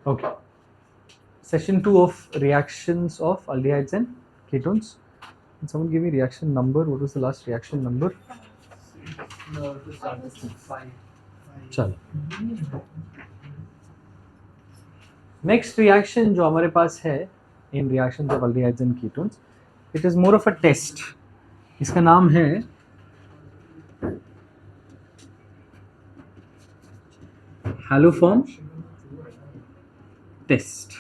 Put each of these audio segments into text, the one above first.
Okay. Session 2 of reactions of aldehydes and ketones. Can someone give me reaction number? What was the last reaction number? No, to start this one. 5. चलो next reaction जो हमारे पास है in reactions of aldehydes and ketones, it is more of a test. इसका नाम है haloform test.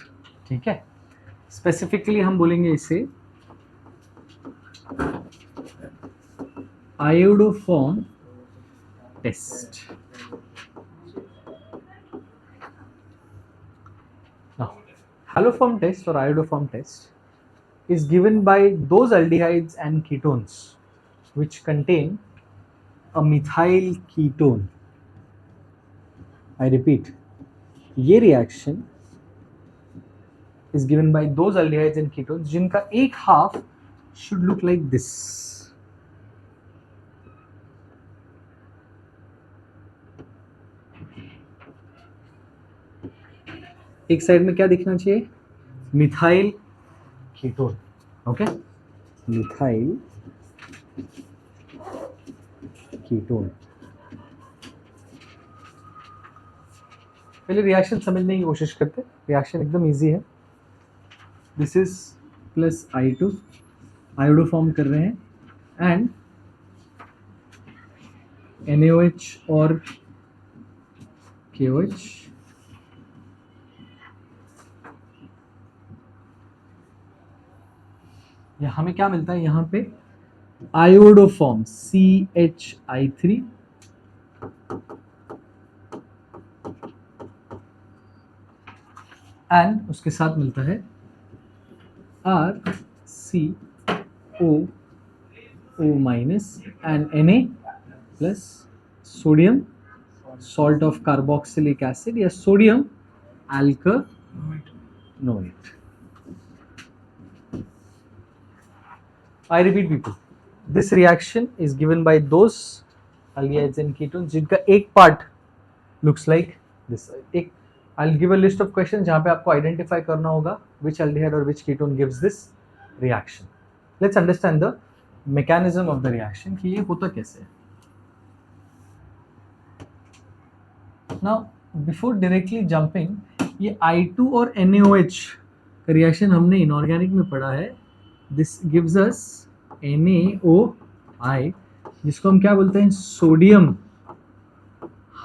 ठीक है, स्पेसिफिकली हम बोलेंगे इसे iodoform test. Now, haloform test or iodoform test is given by those aldehydes and ketones which contain a methyl ketone. I repeat, ये reaction is given by those aldehydes and ketones जिनका एक half should look like this. एक side में क्या दिखना चाहिए? Methyl ketone. Okay, methyl ketone. पहले reaction समझने की कोशिश करते. रिएक्शन एकदम इजी है. This is plus I2, iodo form कर रहे हैं एंड NaOH और KOH. हमें क्या मिलता है यहाँ पे? आयोडोफॉर्म CHI3 एंड उसके साथ मिलता है RCOO minus and Na plus sodium salt of carboxylic acid या sodium अल्कनोएट. I repeat people, this reaction is given by those aldehydes and ketones जिनका एक part looks like this. एक I'll give a list of questions जहाँ पे आपको identify करना होगा which aldehyde or which ketone gives this reaction. Let's understand the mechanism of the reaction कि ये होता कैसे है. Now before directly jumping, ये I2 और NaOH का reaction हमने inorganic में पढ़ा है. This gives us NaOI जिसको हम क्या बोलते हैं? Sodium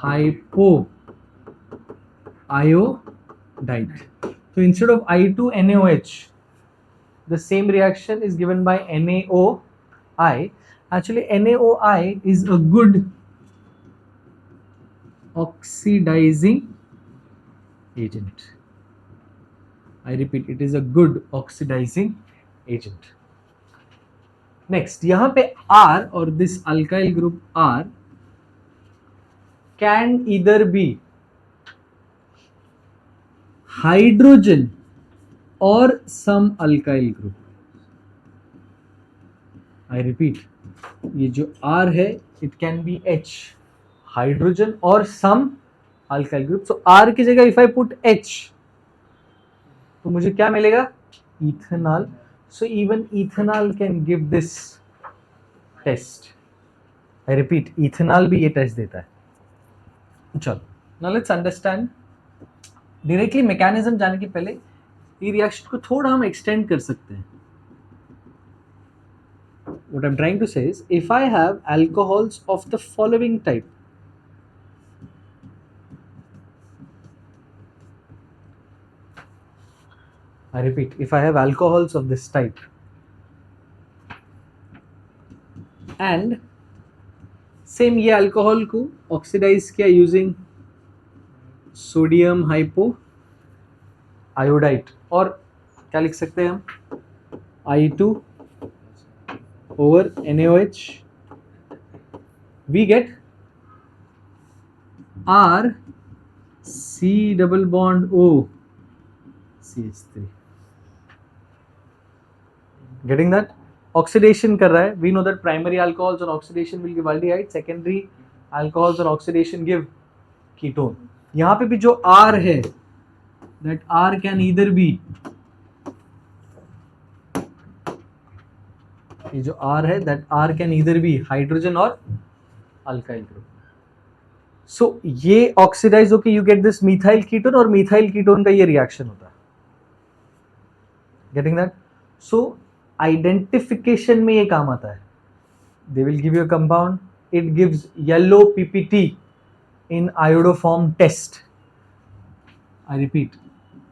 hypo iodide. तो instead of I2 NaOH the same reaction is given by NaOI. Actually NaOI is a good oxidizing agent. I repeat, it is a good oxidizing agent. Next, यहाँ पे R और this alkyl group R can either be hydrogen or some alkyl group. I repeat, ये जो R है it can be H, hydrogen or some alkyl group. So R की जगह if I put H तो मुझे क्या मिलेगा? Ethanol. So even ethanol can give this test. I repeat, ethanol भी ये टेस्ट देता है. चलो, now let's understand. Directly mechanism जाने के पहले ये रिएक्शन को थोड़ा हम एक्सटेंड कर सकते हैं. What I'm trying to say is, if I have alcohols of the following type, I repeat, if I have alcohols of this type and same ये अल्कोहल को ऑक्सीडाइज किया यूजिंग सोडियम हाइपो आयोडाइड, और क्या लिख सकते हैं हम? I2 over NaOH, we get R C double bond O CH3. Getting that? Oxidation कर रहा है. We know that primary alcohols on oxidation will give aldehyde, secondary alcohols on oxidation give ketone. यहाँ पे भी जो R है that R can either be, ये जो R है, that R can either be hydrogen और अल्काइल ग्रुप. सो ये ऑक्सीडाइज होके you get this methyl ketone, और मिथाइल कीटोन का ये रिएक्शन होता है. Getting that? सो आइडेंटिफिकेशन में ये काम आता है. They will give you a compound, it gives yellow PPT in iodoform test. I repeat,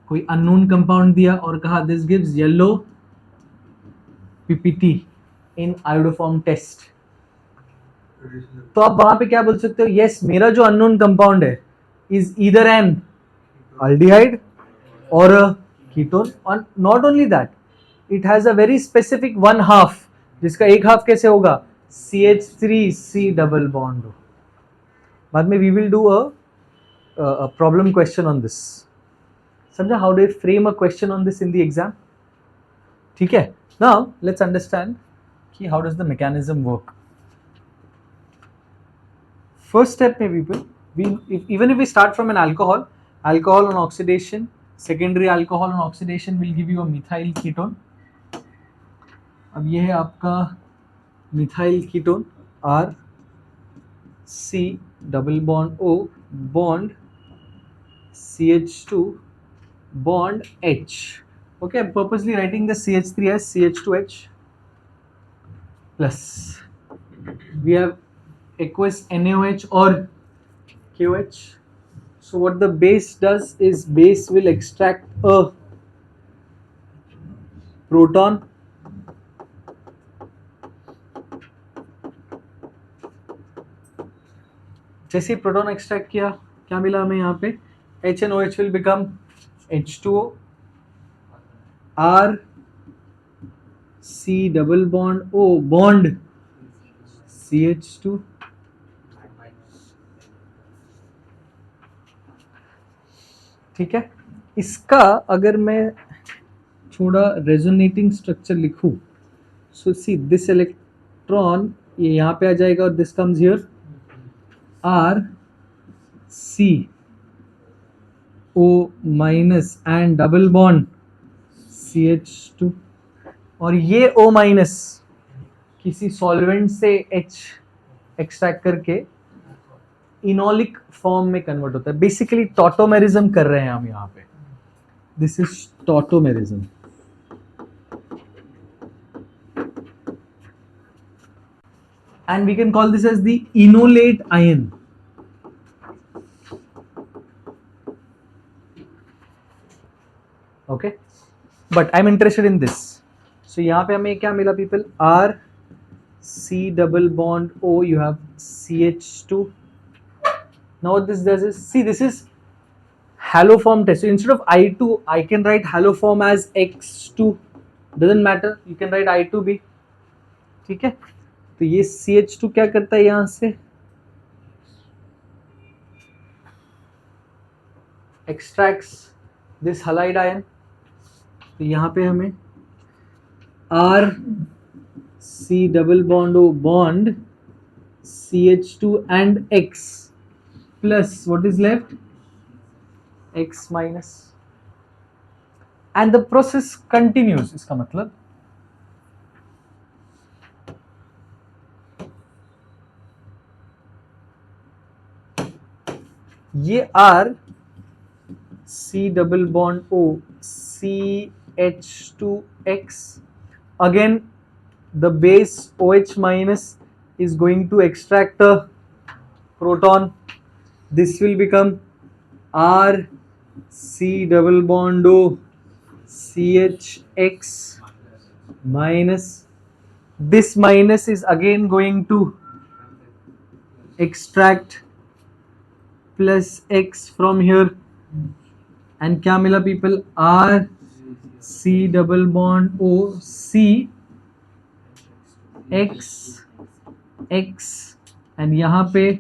कोई अननोन कंपाउंड दिया और कहा this gives yellow PPT in iodoform test, तो आप वहां पे क्या बोल सकते हो? यस, मेरा जो अननोन कंपाउंड है is either an aldehyde or a ketone. और not only that, it has a very specific one half, जिसका एक हाफ कैसे होगा? CH3C डबल बॉन्ड हो. बाद में we will do a problem question on this. समझा how do frame a question on this in the exam? ठीक है. नाउ लेट्स अंडरस्टैंड कि how does the mechanism work. First step may people, even if we start from an alcohol on oxidation, secondary alcohol on oxidation will give you a methyl ketone. अब ये है आपका methyl ketone, R C double bond O bond CH2 bond H. Okay, I'm purposely writing the CH3 as CH2H plus. We have aqueous NaOH or KOH. So what the base does is base will extract a proton जैसे proton extract किया, क्या मिला हमें यहाँ पे? H and OH will become H2O, R C double bond O bond CH2. ठीक है. इसका अगर मैं थोड़ा रेजोनेटिंग स्ट्रक्चर लिखूं, सो सी दिस इलेक्ट्रॉन ये यहाँ पे आ जाएगा और this comes here, R C O minus and double bond CH2, और ये O माइनस किसी सॉल्वेंट से H एक्सट्रैक्ट करके इनोलिक फॉर्म में कन्वर्ट होता है. बेसिकली टॉटोमेरिज्म कर रहे हैं हम यहाँ पे. This is tautomerism. And we can call this as the enolate ion. Okay, but I am interested in this. So यहाँ पे हमें क्या मिला people? R C double bond O, you have CH2. Now what this does is, see, this is haloform test. So instead of I2, I can write haloform as X2. Doesn't matter, you can write I2 भी. ठीक है. तो ये CH2 क्या करता है यहाँ से? Extracts this halide ion. तो यहाँ पे हमें R C double bond O bond CH2 and X plus what is left? X minus. And the process continues. इसका मतलब ये R C double bond O CH2X, again the base OH minus is going to extract a proton. This will become R C double bond O CHX minus. This minus is again going to extract plus X from here. And क्या मिला people? R C double bond O C X X and यहाँ पे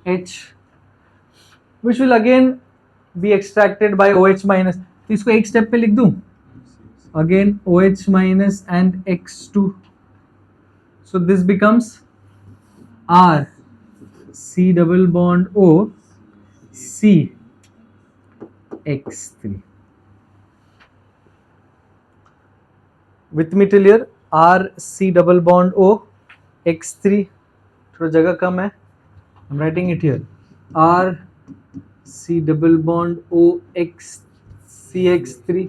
H, which will again be extracted by OH minus. तो इसको एक step पे लिख दूं, again OH minus and X2. So this becomes R C double bond O C X3. With me till here, R C double bond O X3. थोड़ा जगह कम है. I'm writing it here. R C double bond O X CX3.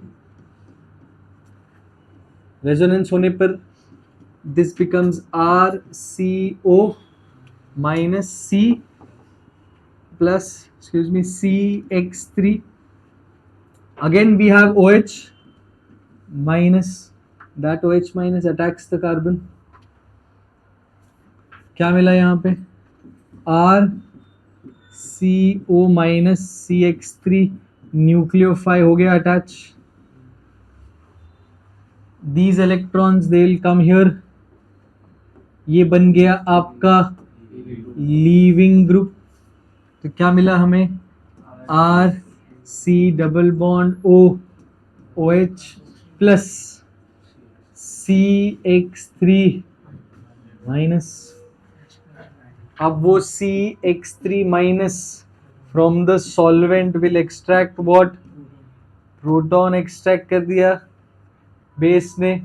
Resonance होने पर this becomes RCO minus C plus CX3. Again we have OH minus, that OH minus attacks the carbon. क्या मिला यहाँ पे? RCO minus CX3 nucleophile हो गया attach. These electrons they will come here. ये बन गया आपका लीविंग ग्रुप. तो क्या मिला हमें? R C double bond O OH plus CX3 minus. अब वो CX3 minus from the solvent will extract what? Proton extract कर दिया बेस ने.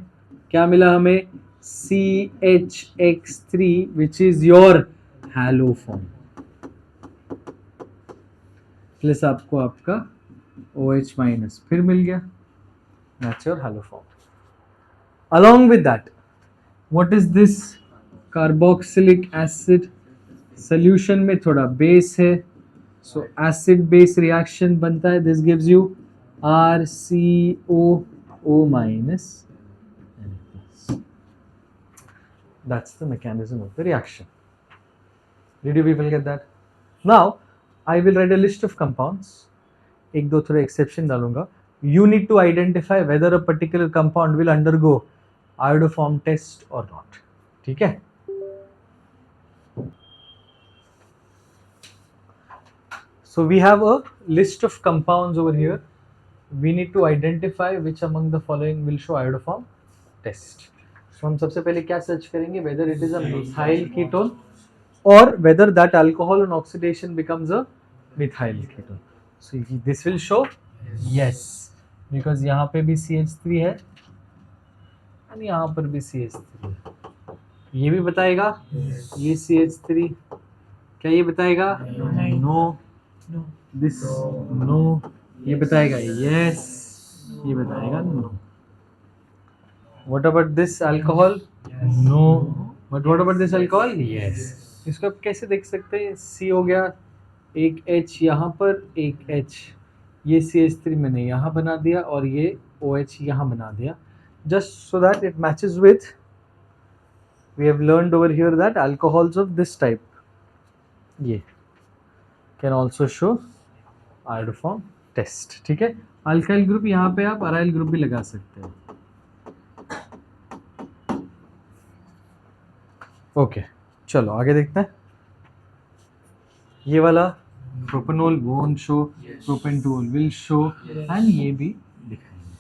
क्या मिला हमें? CHX3 which is your halo form plus आपको आपका OH माइनस फिर मिल गया. That's your halo form. Along with that, what is this? Carboxylic acid. Solution में थोड़ा बेस है, so acid base reaction बनता है. This gives you RCOO minus. That's the mechanism of the reaction. Did you people get that? Now, I will write a list of compounds. एक दो थोड़े exception डालूंगा. You need to identify whether a particular compound will undergo iodoform test or not. ठीक है? So we have a list of compounds over here. We need to identify which among the following will show iodoform test. So हम सबसे पहले क्या search करेंगे? Whether it is a methyl ketone or whether that alcohol on oxidation becomes a methyl ketone. So this will show yes, because यहाँ पे भी CH3 है और यहाँ पर भी CH3 है. ये भी बताएगा ये CH3. क्या ये बताएगा? No. This no. ये बताएगा yes. ये बताएगा no. What about this alcohol? No. But what about this alcohol? Yes. इसको आप कैसे देख सकते हैं? C हो गया, एक H यहाँ पर, एक H. ये CH3 मैंने यहाँ बना दिया और ये OH यहाँ बना दिया. Just so that it matches with. We have learned over here that alcohols of this type, ये can also show iodoform test. ठीक है? Alkyl group यहाँ पे आप aryl group भी लगा सकते हैं. ओके चलो आगे देखते हैं. ये वाला propanol won't show, pentanol will show and ये भी दिखाएंगे.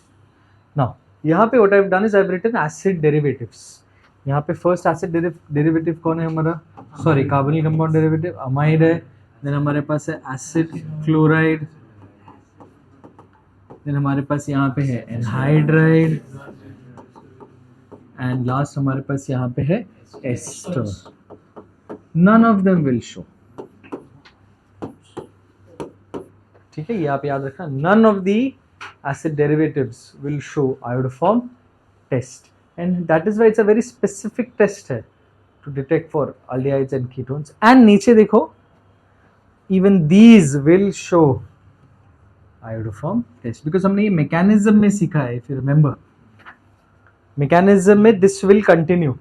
नाउ यहाँ पे what I have done is I have written acid derivatives. यहाँ पे फर्स्ट एसिड डेरिवेटिव कौन है हमारा? Sorry, carbonyl compound derivative amide है. देन हमारे पास है एसिड क्लोराइड. देन हमारे पास यहाँ पे है एनहाइड्राइड एंड लास्ट हमारे पास यहाँ पे है ester. None of them will show. ठीक है, ये आप याद रखना. None of the acid derivatives will show iodoform test and that is why it's a very specific test है to detect for aldehydes and ketones. And नीचे देखो, even these will show iodoform test because हमने ये mechanism में सीखा है. If you remember, mechanism में this will continue.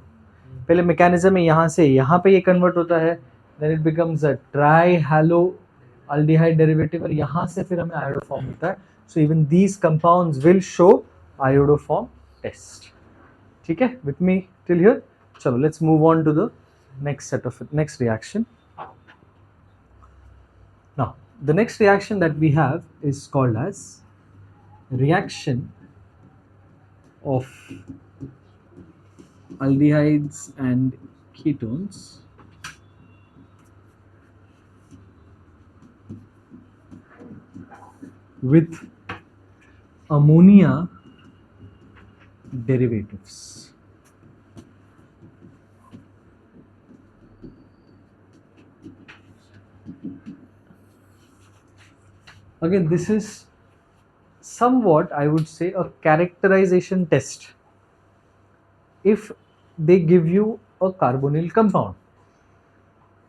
पहले मैकेनिज्म में यहाँ से यहाँ पे ये कन्वर्ट होता है, then it becomes a trihalo aldehyde derivative और यहाँ से फिर हमें iodoform मिलता है. So even these compounds will show iodoform test. ठीक है, विथ मी टिल हियर. चलो let's move on to the next set of next reaction. Now the next reaction that we have is called as reaction of aldehydes and ketones with ammonia derivatives. Again, this is somewhat, I would say, a characterization test. If they give you a carbonyl compound,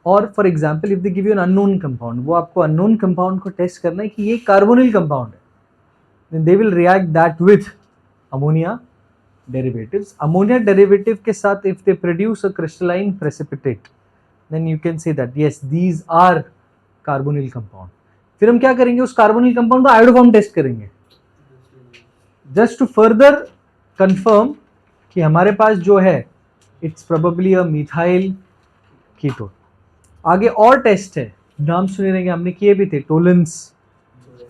or for example if they give you an unknown compound, वो आपको unknown compound को test करना है कि ये carbonyl compound है, then they will react that with ammonia derivatives. Ammonia derivative के साथ if they produce a crystalline precipitate, then you can say that yes, these are carbonyl compound. फिर हम क्या करेंगे, उस carbonyl compound को iodoform टेस्ट करेंगे, just to further confirm कि हमारे पास जो है it's probably a methyl ketone. आगे और टेस्ट है, नाम सुने रहेंगे, हमने किए भी थे, टोलेंस,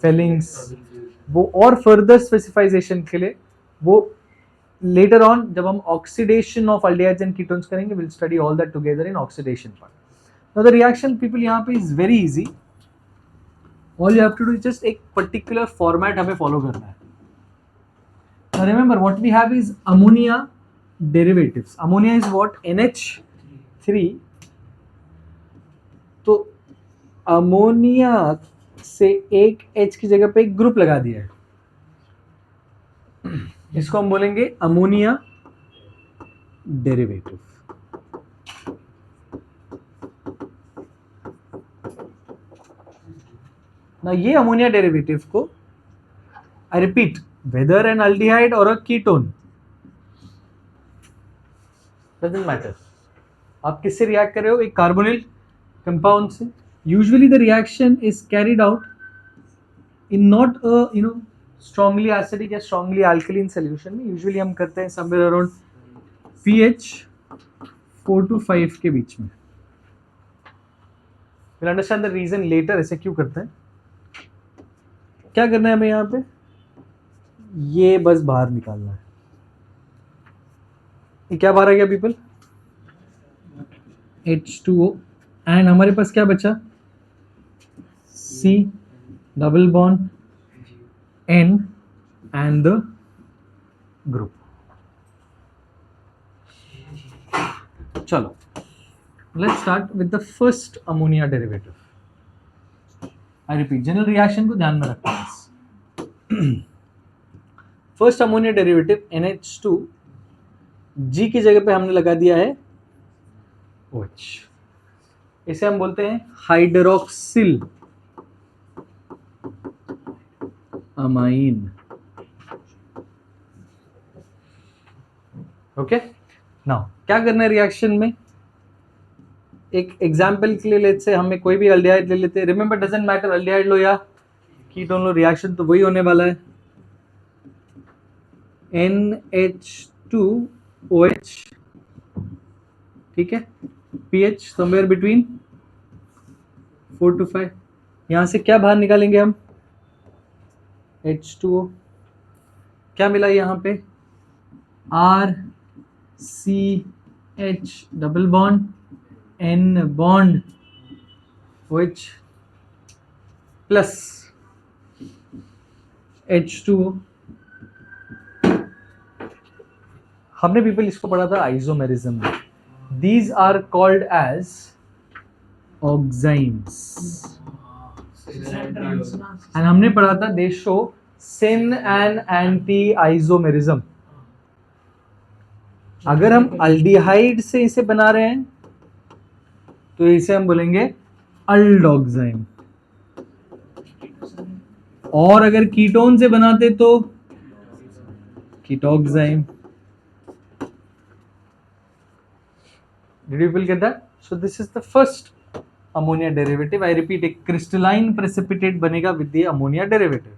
फेलिंग्स, वो और फर्दर स्पेसिफाइजेशन के लिए वो लेटर ऑन जब हम oxidation of aldehydes and ketones करेंगे, will study all that together in oxidation part. Now the reaction people यहाँ पे is very easy. All you have to do just एक पर्टिकुलर फॉर्मेट हमें फॉलो करना है. Now remember what we have is ammonia derivatives. Ammonia is what? NH3. तो ammonia से एक H की जगह पे एक ग्रुप लगा दिया है, इसको हम बोलेंगे अमोनिया डेरिवेटिव. ना ये अमोनिया डेरिवेटिव को, I repeat, whether an aldehyde or a ketone, doesn't matter, आप किससे रिएक्ट कर रहे हो, एक कार्बोनिल कंपाउंड से. Usually the reaction is carried out in not a strongly acidic या स्ट्रांगली अल्कलीन सोल्यूशन में. यूजुअली हम करते हैं समवेयर अराउंड pH 4 to 5 के बीच में. Will understand the reason later ऐसे क्यों करते हैं. क्या करना है हमें यहाँ पे, ये बस बाहर निकालना है. ये क्या बाहर आ गया पीपल, H2O, एंड हमारे पास क्या बचा, C double bond N and the group. चलो let's start with the first ammonia derivative. I repeat, general reaction को ध्यान में रखना है. First ammonia derivative NH2, G की जगह पे हमने लगा दिया है OH. इसे हम बोलते हैं हाइड्रोक्सिल अमाइन. ओके, नाउ क्या करना है रिएक्शन में. एक एग्जांपल के लिए लेट्स से हमें कोई भी अल्डिहाइड ले लेते हैं. रिमेंबर, डजंट मैटर अल्डिहाइड लो या कीटोन लो, रिएक्शन तो वही होने वाला है. NH2OH, ठीक है, pH समवेयर बिटवीन 4 to 5. यहाँ से क्या बाहर निकालेंगे हम, H2O. क्या मिला यहाँ पे, RCH double bond N bond OH plus H2O. हमने पीपल इसको पढ़ा था आइसोमेरिज्म में. These are called as oximes. And हमने पढ़ा था they show syn and anti-isomerism. अगर हम अल्डिहाइड से इसे बना रहे हैं तो इसे हम बोलेंगे अल्डोक्साइम, और अगर कीटोन से बनाते तो कीटोक्साइम. Did you people get that? So this is the first ammonia derivative. I repeat, a crystalline precipitate बनेगा with the ammonia derivative.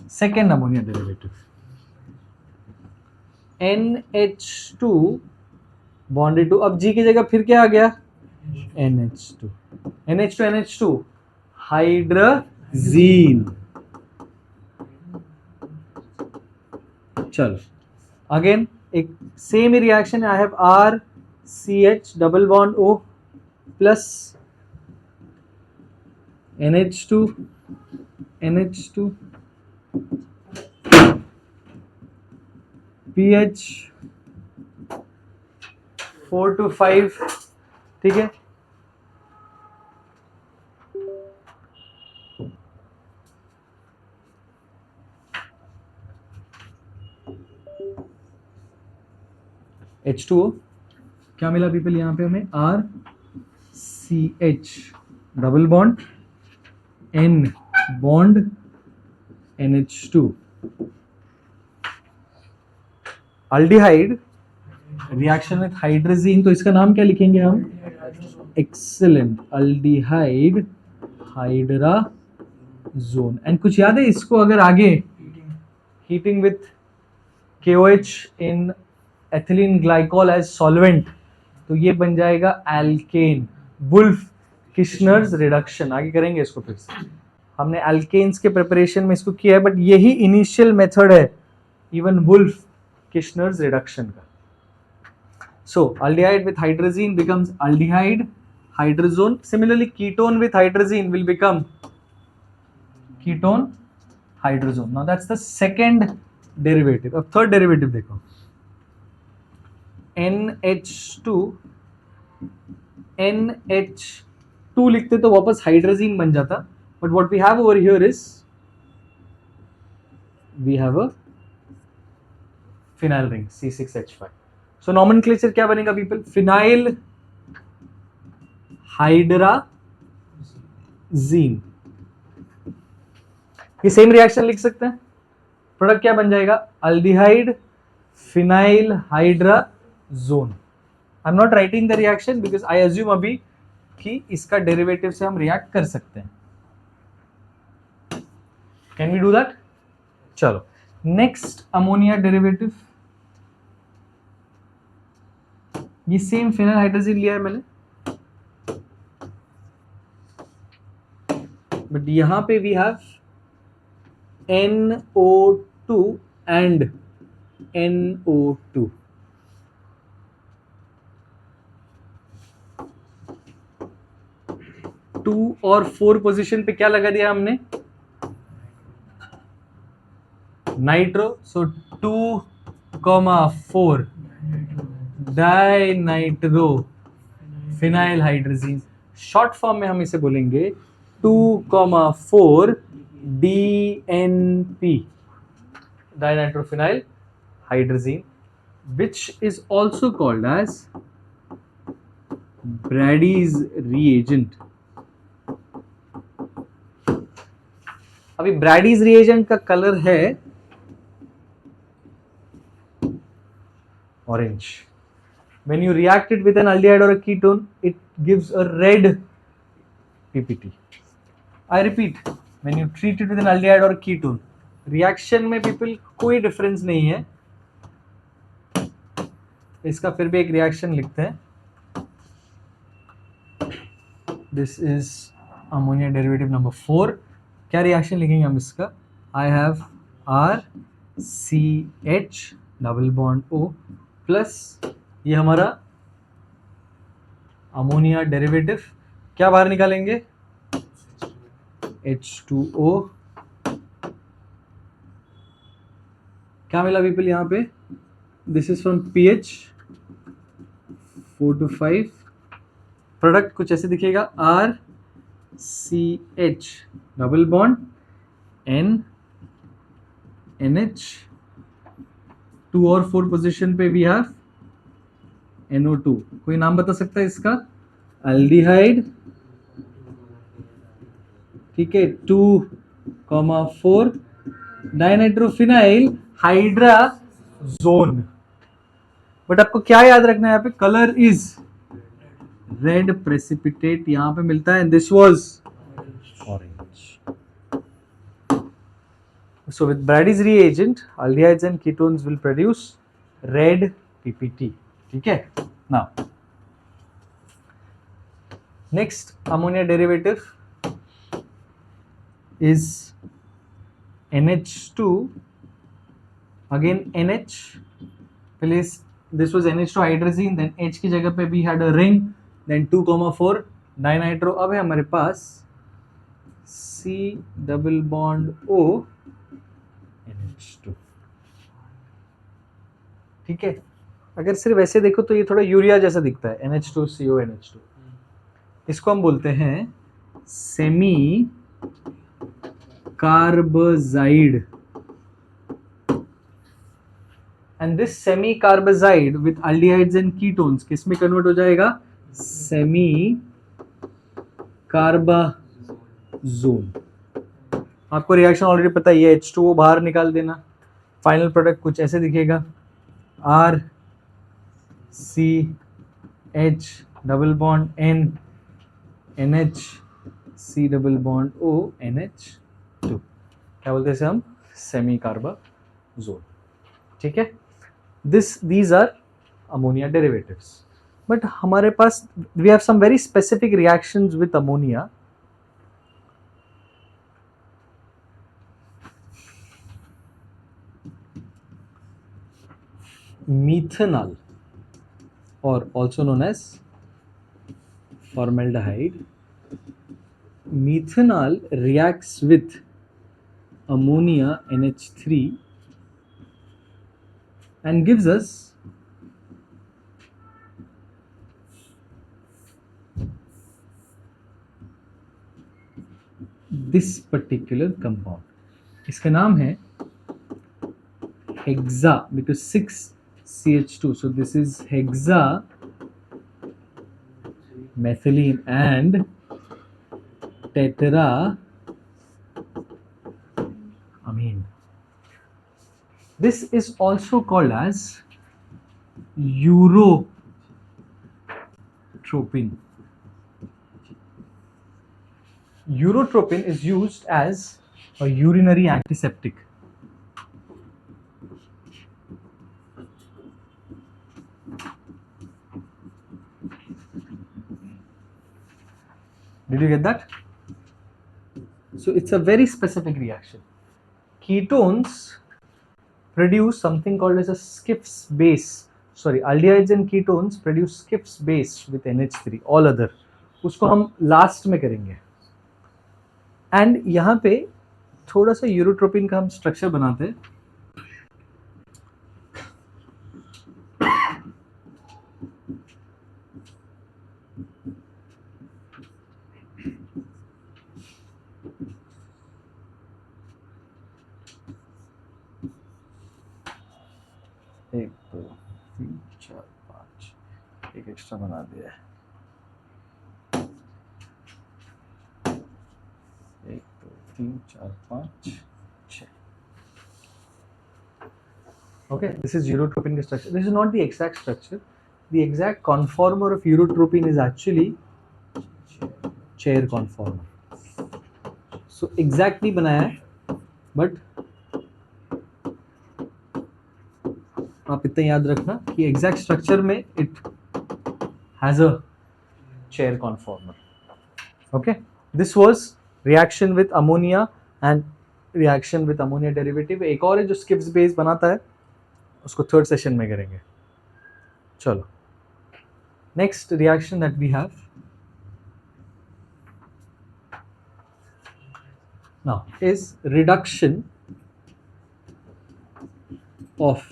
Second ammonia derivative, NH2 bonded to, अब G की जगह फिर क्या आ गया, NH2. NH2 hydrazine. चलो again एक same reaction, I have RCH double bond O plus NH2 NH2 pH 4 to 5, ठीक है। H2O क्या मिला पीपल यहाँ पे हमें, RCH double bond N bond NH2। Aldehyde reaction with hydrazine, तो इसका नाम क्या लिखेंगे हम, एक्सेलेंट, अल्डिहाइड हाइड्राजोन। एंड कुछ याद है इसको अगर आगे heating with KOH in ethylene glycol as solvent, तो ये बन जाएगा एल्केन, वुल्फ किश्नर्स रिडक्शन। आगे करेंगे इसको फिर से, हमने एल्केन्स के प्रिपरेशन में इसको किया है, बट यही इनिशियल मेथड है इवन वुल्फ किश्नर्स रिडक्शन का। सो aldehyde with hydrazine becomes aldehyde hydrazone. Similarly, ketone with hydrazine will become ketone hydrazone. Now that's the second derivative. अब third derivative देखो, NH2 लिखते तो वापस हाइड्रोजीन बन जाता, but what we have over here is we have a phenyl ring C6H5. So nomenclature क्या बनेगा people, phenyl hydrazine. ये सेम रिएक्शन लिख सकते हैं, प्रोडक्ट क्या बन जाएगा, aldehyde phenyl hydrazone. I am not writing the reaction because I assume अभी कि इसका डेरिवेटिव से हम रिएक्ट कर सकते हैं। Can we do that? चलो नेक्स्ट अमोनिया डेरिवेटिव, ये सेम फिनाइल हाइड्रोजीन लिया है मैंने, बट यहां पे we have NO2 and NO2। To और 4 पोजीशन पे क्या लगा दिया हमने, नाइट्रो। सो 2,4 dinitro phenyl hydrazine. Short form में हम इसे बोलेंगे 2,4 DNP, dinitrophenyl hydrazine, which is also called as Brady's reagent। अभी ब्रैडीज रिएजेंट का कलर है orange. When you react it with an aldehyde or a ketone, it gives a red PPT. I repeat, when you treat it with an aldehyde or a ketone, reaction में people कोई difference नहीं है। इसका फिर भी एक reaction लिखते हैं, this is ammonia derivative number 4। क्या रिएक्शन लिखेंगे हम इसका, I have RCH double bond O plus ये हमारा अमोनिया डेरिवेटिव, क्या बाहर निकालेंगे, H2O। क्या मिला पीपल यहाँ पे, this is from pH 4 to 5। Product कुछ ऐसे दिखेगा, RCH डबल बॉन्ड NH, 2 और 4 पोजीशन पे वी हैव NO2। कोई नाम बता सकता है इसका, अल्डिहाइड, ठीक है, 2,4 डाइनाइट्रोफिनाइल हाइड्राजोन। बट आपको क्या याद रखना है, यहाँ पे कलर इज रेड प्रेसिपिटेट यहां पे मिलता है, this was orange. So with Brady's reagent, aldehydes and ketones will produce red PPT. ठीक है, now next ammonia derivative is NH2, again NH, place this was NH2 hydrazine, then H की जगह पे we had a ring, then 2,4 dinitro. अब है हमारे पास C double bond O NH2. ठीक है, अगर सिर्फ ऐसे देखो तो ये थोड़ा यूरिया जैसा दिखता है, NH2CO NH2. इसको हम बोलते हैं semicarbazide. And this semicarbazide with aldehydes and ketones किस में कन्वर्ट हो जाएगा? Semicarbazone. आपको रिएक्शन ऑलरेडी पता है, ये H2O बाहर निकाल देना, फाइनल प्रोडक्ट कुछ ऐसे दिखेगा, R C H double bond N NH C double bond O NH2. क्या बोलते हैं इसे हम? सेमी कार्बाजोन. ठीक है, these are ammonia derivatives. But हमारे पास we have some very specific reactions with ammonia. Methanol, or also known as formaldehyde. Methanol reacts with ammonia NH3 and gives us this particular compound. इसका नाम है hexa, because 6CH2, so this is hexa methylene and tetra amine. This is also called as urotropin. Urotropin is used as a urinary antiseptic. Did you get that? So it's a very specific reaction. Ketones produce something called as a Schiff's base. Sorry, aldehydes and ketones produce Schiff's base with NH3. All other, उसको हम last में करेंगे. And यहाँ पे थोड़ा सा urotropin का हम स्ट्रक्चर बनाते हैं. एक दो तीन चार पाँच, एक एक्स्ट्रा बना दिया है. एक दो तीन चार पाँच छः. Okay, this is urotropin का structure. This is not the exact structure. The exact conformer of urotropin is actually chair conformer. So exact नहीं बनाया है, but आप इतना याद रखना कि एग्जैक्ट स्ट्रक्चर में it has a chair conformer. Okay, this was reaction with ammonia and reaction with ammonia derivative. एक और है जो Schiff's base बनाता है, उसको थर्ड सेशन में करेंगे. चलो, next reaction that we have now is reduction of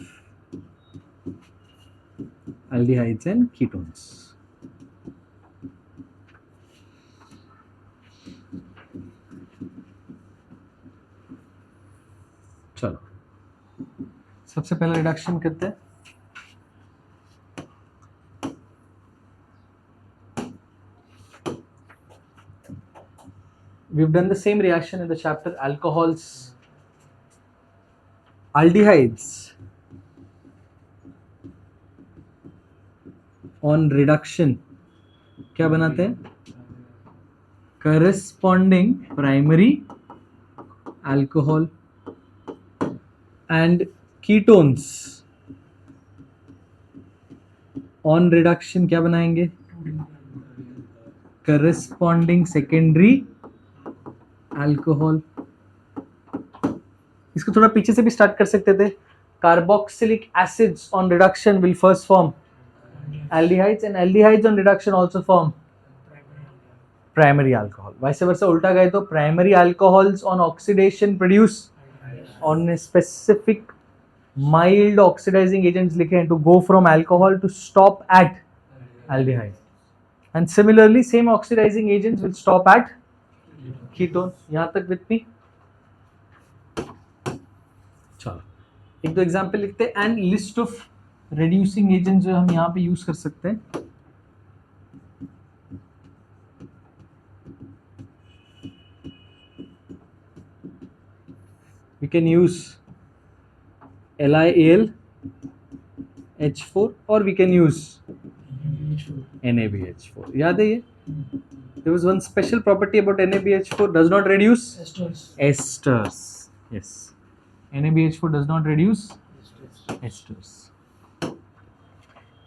aldehydes and ketones. चलो, सबसे पहले रिडक्शन करते हैं. We've done the same reaction in the chapter alcohols. Aldehydes on reduction क्या बनाते हैं? Corresponding primary alcohol and ketones on reduction क्या बनाएंगे? Corresponding secondary alcohol. इसको थोड़ा पीछे से भी स्टार्ट कर सकते थे. Carboxylic acids on reduction will first form aldehydes and aldehydes on reduction also form primary alcohol. Vice versa उल्टा गए तो primary alcohols on oxidation produce on a specific mild oxidizing agents लिखे हैं to go from alcohol to stop at aldehyde. And similarly same oxidizing agents will stop at ketone. यहाँ तक with me? चलो एक दो एग्जाम्पल लिखते हैं and list of reducing agents जो हम यहाँ पे यूज कर सकते हैं. We can use LiAl H4 or we can use NaBH4. याद है ये? There was one special property about NaBH4, does not reduce esters. Yes, NaBH4 does not reduce esters.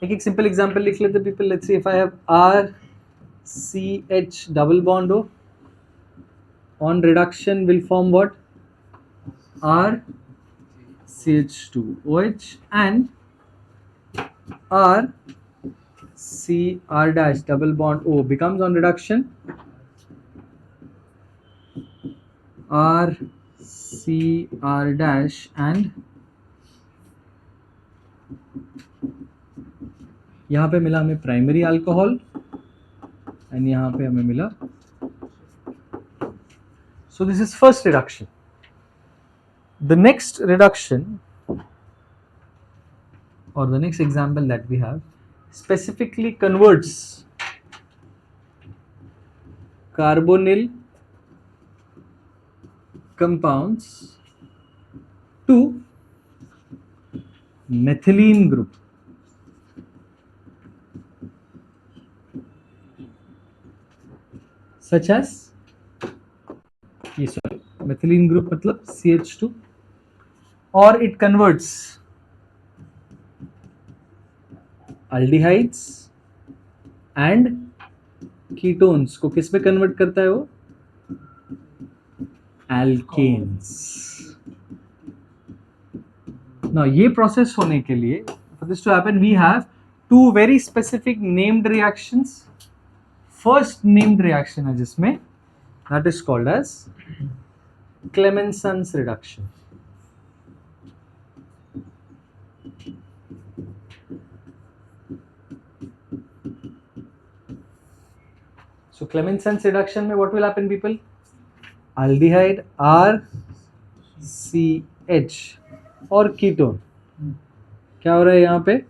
एक simple example लिख लेते people. Let's see if I have RCH double bond O on reduction will form what? RCH2OH and RCR dash double bond O becomes on reduction RCR dash and यहाँ पे मिला हमें primary alcohol and यहाँ पे हमें मिला. So this is first reduction. The next reduction or the next example that we have specifically converts carbonyl compounds to methylene group. Such as methylene group मतलब CH2. Or it converts aldehydes and ketones को किस में convert करता है वो? Alkanes. Now ये process होने के लिए for this to happen we have two very specific named reactions. First named reaction है जिसमें that is called as Clemenson's reduction. So Clemenson's reduction में what will happen people? Aldehyde RCH और ketone क्या हो रहा है यहाँ पे?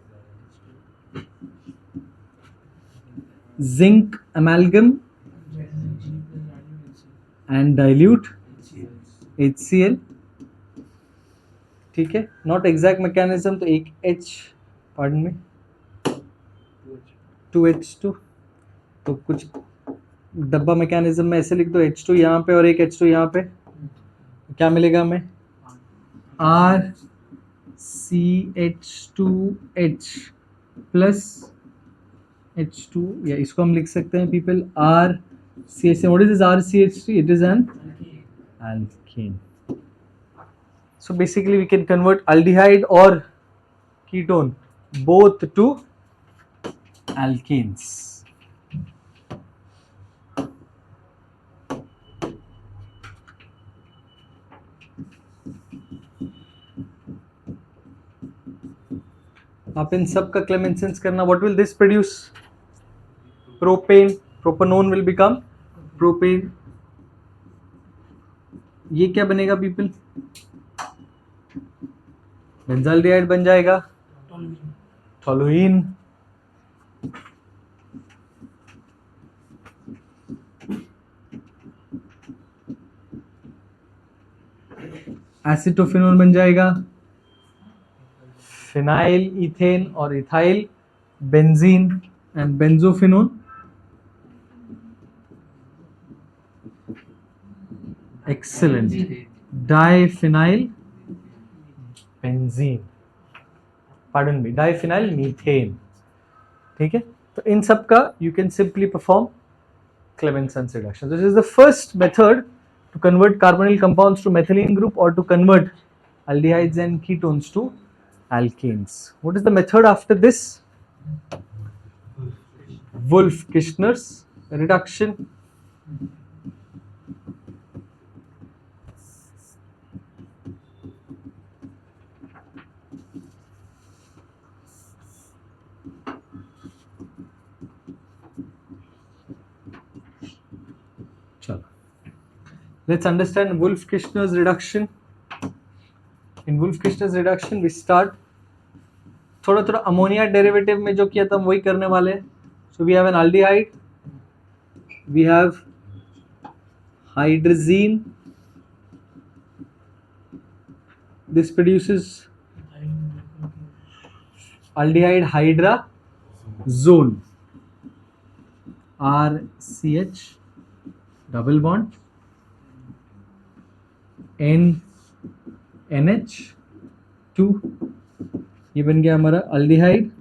Zinc amalgam and dilute HCl. ठीक है, नॉट एग्जैक्ट मैकेनिज्म तो एक H पार्डन में 2H2 तो कुछ डब्बा मैकेनिज्म में ऐसे लिख दो H2 यहाँ पे और एक H2 यहाँ पे. क्या मिलेगा हमें? RCH2H प्लस H2 या इसको हम लिख सकते हैं people RCH. What is RCH3? It is an alkane. So basically we can convert aldehyde or ketone both to alkanes. आप इन सब का Clemenson's करना. What will this produce? Propane. Propanone will become propane. ये क्या बनेगा पीपल? बेंजाल्डिहाइड बन जाएगा. Toluene. Acetophenone बन जाएगा. फिनाइल इथेन और ethyl benzene and benzophenone. Excellent. Diphenyl benzene. Pardon me. Diphenyl methane. ठीक है. तो इन सब का you can simply perform Clemenson's reduction. This is the first method to convert carbonyl compounds to methylene group or to convert aldehydes and ketones to alkanes. What is the method after this? Wolff-Kishner's reduction. चलो, let's understand Wolff-Kishner's reduction. In Wolff-Kishner's reduction, we start थोड़ा थोड़ा ammonia derivative में जो किया था वही करने वाले हैं. So we have an aldehyde, we have hydrazine. This produces aldehyde hydrazone, RCH double bond NH2. ये बन गया हमारा aldehyde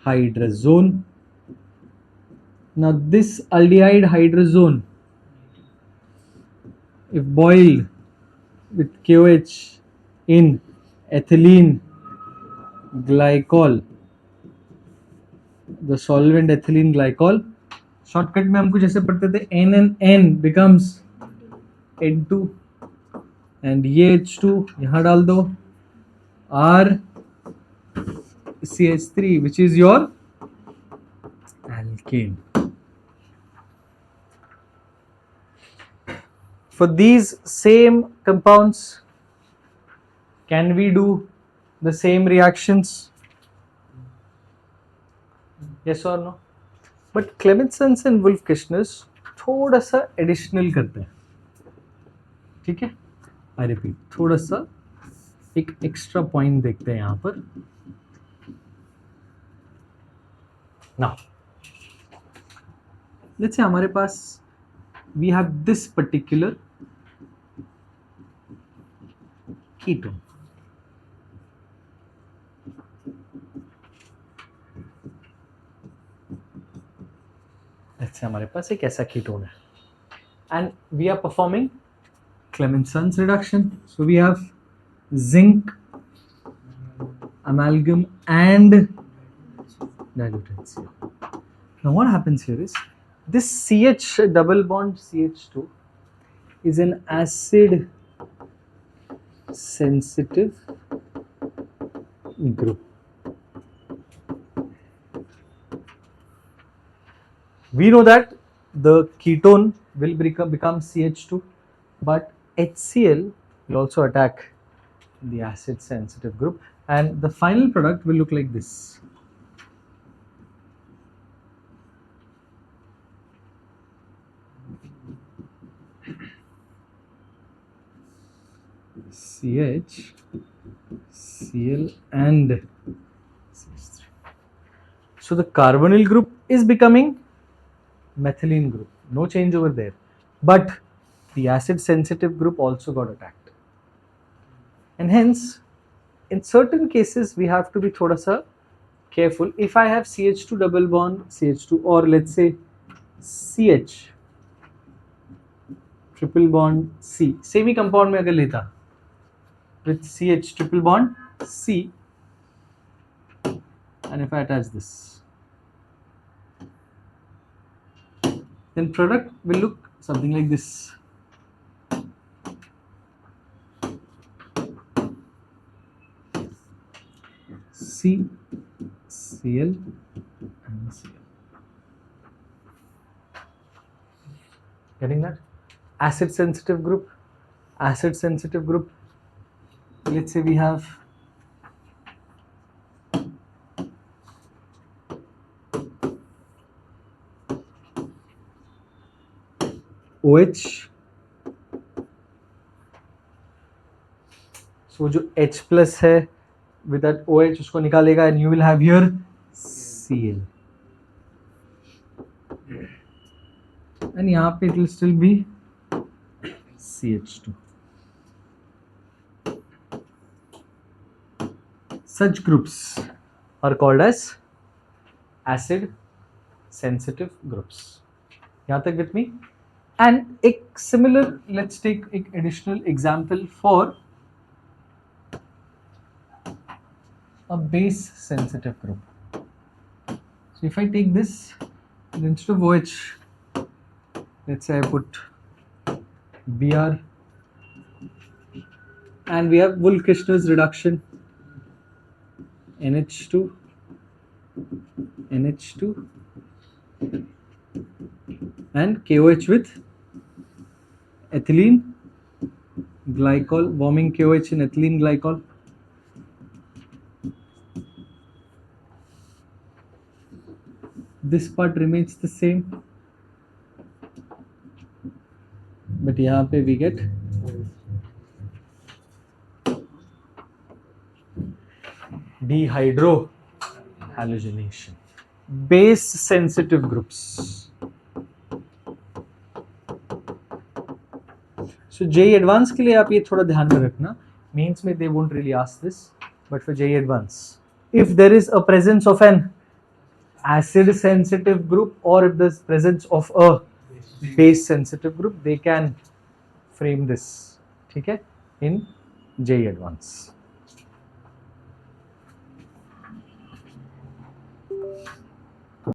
hydrazone. Now this aldehyde hydrazone, if boiled with KOH in ethylene glycol, the solvent ethylene glycol, shortcut में हम कुछ ऐसे पढ़ते थे NNN becomes N2 and ये H2 यहाँ डाल दो, RCH3 which is your alkane. For these same compounds, can we do the same reactions? Yes or no? But Clemenson's and Wolff-Kishner's थोड़ा सा एडिशनल करते हैं. ठीक है, आई रिपीट, थोड़ा सा एक एक्स्ट्रा पॉइंट देखते हैं यहाँ पर. नाउ लेट्स से हमारे पास we have this particular ketone. Let's say हमारे पास एक ऐसा कीटोन है and we are performing Clemenson's reduction. So we have zinc, amalgam and dilute HCl. Now what happens here is this CH double bond CH2 is an acid sensitive group. We know that the ketone will become CH2, but HCl will also attack the acid sensitive group and the final product will look like this. CH, Cl and CH3. So the carbonyl group is becoming methylene group, no change over there, but the acid sensitive group also got attacked, and hence in certain cases we have to be thoda sa careful. If I have CH2 double bond CH2 or let's say CH triple bond C, same compound में अगर लेता with CH triple bond C, and if I attach this, then product will look something like this. C, Cl and Cl. Getting that? Acid sensitive group, acid sensitive group. Let's say we have OH. So जो H plus है with that OH उसको निकालेगा and you will have here Cl. And यहाँ पे it will still be CH2. Such groups are called as acid sensitive groups. यहाँ तक with me? And a similar, let's take an additional example for a base sensitive group. So if I take this, instead of OH, let's say I put Br, and we have Wohl-Kirchner's reduction, NH2, and KOH with ethylene glycol, warming KOH in ethylene glycol. This part remains the same, but यहाँ पे we get dehydrohalogenation. Base sensitive groups. So JEE Advanced के लिए आप ये थोड़ा ध्यान में रखना. Means में they won't really ask this, but for JEE Advanced, if there is a presence of an acid sensitive group or if there's presence of a base sensitive group, they can frame this, ठीक है, in JEE Advanced.